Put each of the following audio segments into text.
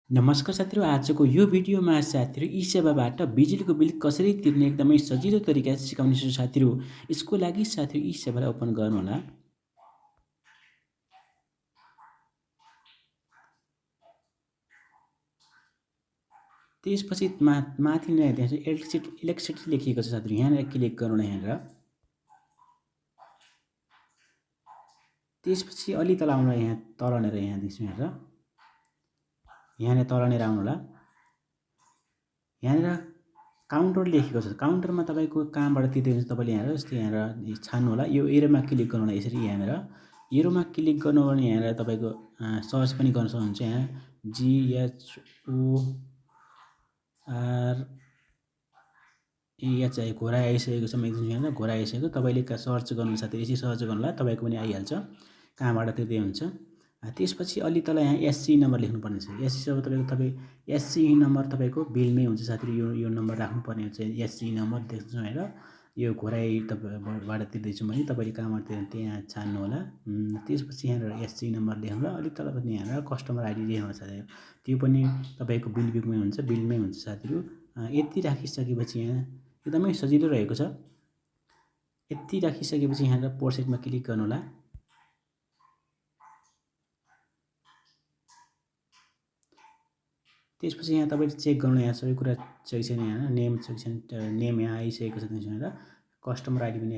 नमस्कार साथीहरू, आजको यो भिडियोमा साथीहरू ई-सेवाबाट बिजुलीको बिल कसरी तिर्ने एकदमै सजिलो तरिका सिकाउनेछु साथीहरू। यसको लागि साथीहरू ई-सेवालाई ओपन गर्नुहोला। त्यसपछि माथि नै त्यहाँ चाहिँ इलेक्ट्रिसिटी लेखिएको छ साथीहरू, यहाँनिर क्लिक गर्नुहोला यहाँनिर। त्यसपछि अलि तल आउनुहोला, यहाँ तलनेर यहाँ देख्छु यहाँनिर तलनेर आउनुहोला। यहाँनिर काउन्टर लेखेको छ, काउन्टरमा तपाईँको कहाँबाट तिर्दै हुन्छ तपाईँले यहाँनिर जस्तै यहाँनिर छान्नु होला। यो एरोमा क्लिक गर्नु होला, यसरी यहाँनिर एरोमा क्लिक गर्नु भने यहाँनिर तपाईँको सर्च पनि गर्न सक्नुहुन्छ। यहाँ GHORAH घोरा आइसकेको छ, मैले यहाँनिर घोरा आइसकेको। तपाईँले सर्च गर्नु साथै यसरी सर्च गर्नुहोला, तपाईँको पनि आइहाल्छ कहाँबाट तिर्दै हुन्छ। त्यसपछि अलि तल यहाँ एससी नम्बर लेख्नुपर्ने छ। एससी तपाईँ एससी नम्बर तपाईँको बिलमै हुन्छ साथीहरू। यो नम्बर राख्नुपर्ने हुन्छ, एससी नम्बर देख्छु होइन। यो घोराइ तपाईँबाट तिर्दैछु भने तपाईँले कहाँबाट तिर्नु त्यहाँ छान्नु होला। त्यसपछि यहाँनिर एससी नम्बर लेख्नु होला। अलिक तल पनि यहाँनिर कस्टमर आइडी लेख्नु साथीहरू, त्यो पनि तपाईँको बिलमै हुन्छ साथीहरू। यति राखिसकेपछि यहाँ एकदमै सजिलो रहेको छ। यति राखिसकेपछि यहाँनिर प्रोसेसमा क्लिक गर्नु होला। त्यसपछि यहाँ तपाईँले चेक गर्नु, यहाँ सबै कुरा चेक छैन, यहाँ नेम चेक छैन, नेम यहाँ आइसकेको छ त्यसमा। कस्टमर आइडी पनि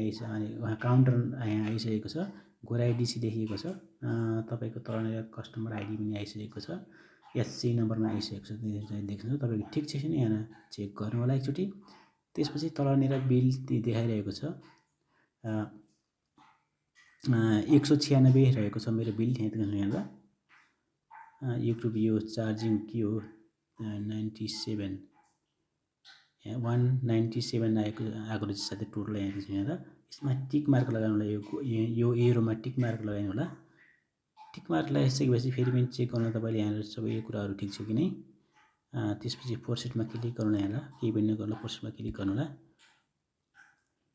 उहाँ काउन्टर यहाँ आइसकेको छ, घोरा आइडिसी लेखिएको छ। तपाईँको तलनिर कस्टमर आइडी पनि आइसकेको छ, एससी नम्बरमा आइसकेको छ, देख्नु तपाईँको ठिक छ छैन यहाँ चेक गर्नु होला एकचोटि। त्यसपछि तलनिर बिल देखाइरहेको छ, 196 रहेको छ मेरो बिल। यहाँ देख्नु यहाँनिर युट्युब यो चार्जिङ के हो 97 197 आएको रहेछ साथै टोटल। यहाँ देख्नु यहाँनिर यसमा टिक मार्क लगाउनु होला, यो एरोमा टिक मार्क लगाउनु होला। टिक मार्क लगाइसकेपछि फेरि पनि चेक गर्नु तपाईँले यहाँनिर सबै कुराहरू ठिक छ कि नै। त्यसपछि प्रोसेसमा क्लिक गर्नु होला, यहाँनिर केही पनि नगर्नु, प्रोसेसमा क्लिक गर्नु होला।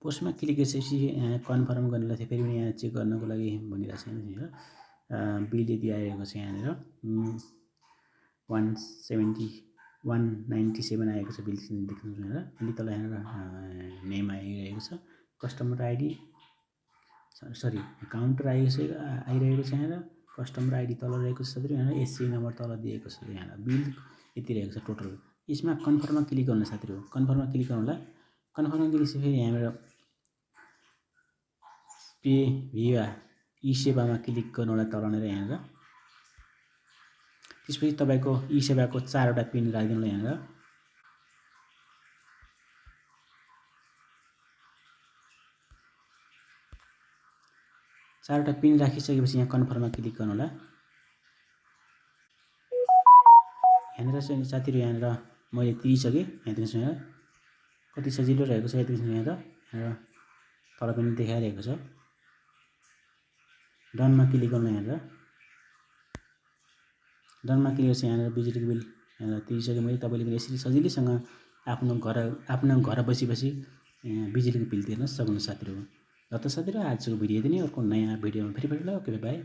प्रोसेसमा क्लिक गरेपछि कन्फर्म गर्नुलाई फेरि पनि यहाँ चेक गर्नको लागि भनिरहेको छ यहाँनिर। बिल यदि आएको छ यहाँनिर 197 आएको छ बिल देख्नु यहाँनिर। अलि तल यहाँनिर नेम आइरहेको छ, कस्टमर आइडी सरी काउन्टर आइरहेको छ यहाँनिर, कस्टमर आइडी तल रहेको छ साथीहरू। यहाँनिर एससी नम्बर तल दिएको छ, यहाँनिर बिल यति रहेको छ टोटल। यसमा कन्फर्ममा क्लिक गर्नु साथीहरू, कन्फर्ममा क्लिक गर्नु होला। कन्फर्ममा क्लिक फेरि यहाँनिर पे भिया ई-सेवामा क्लिक गर्नु होला तलनेर यहाँनिर। त्यसपछि तपाईँको ई-सेवाको 4वटा पिन राखिदिनु होला यहाँनिर। चारवटा पिन राखिसकेपछि यहाँ कन्फर्ममा क्लिक गर्नु होला। यहाँनिर चाहिँ साथीहरू यहाँनिर मैले तिरिसकेँ, यहाँ देख्छु यहाँ कति सजिलो रहेको छ। यहाँ देख्छु यहाँ तल पनि देखाइरहेको छ। डनमा क्लिक गर्नु यहाँनिर। डनमा क्लिक गरेपछि यहाँनिर बिजुलीको बिल यहाँनिर तिरिसकेँ मैले। तपाईँले पनि यसरी सजिलैसँग आफ्नो घर बसी बिजुलीको बिल तिर्न सक्नुहुन्छ साथीहरू। र त साथीहरू आजको भिडियो यति नै। अर्को नयाँ भिडियोमा फेरि ल, ओके बाई।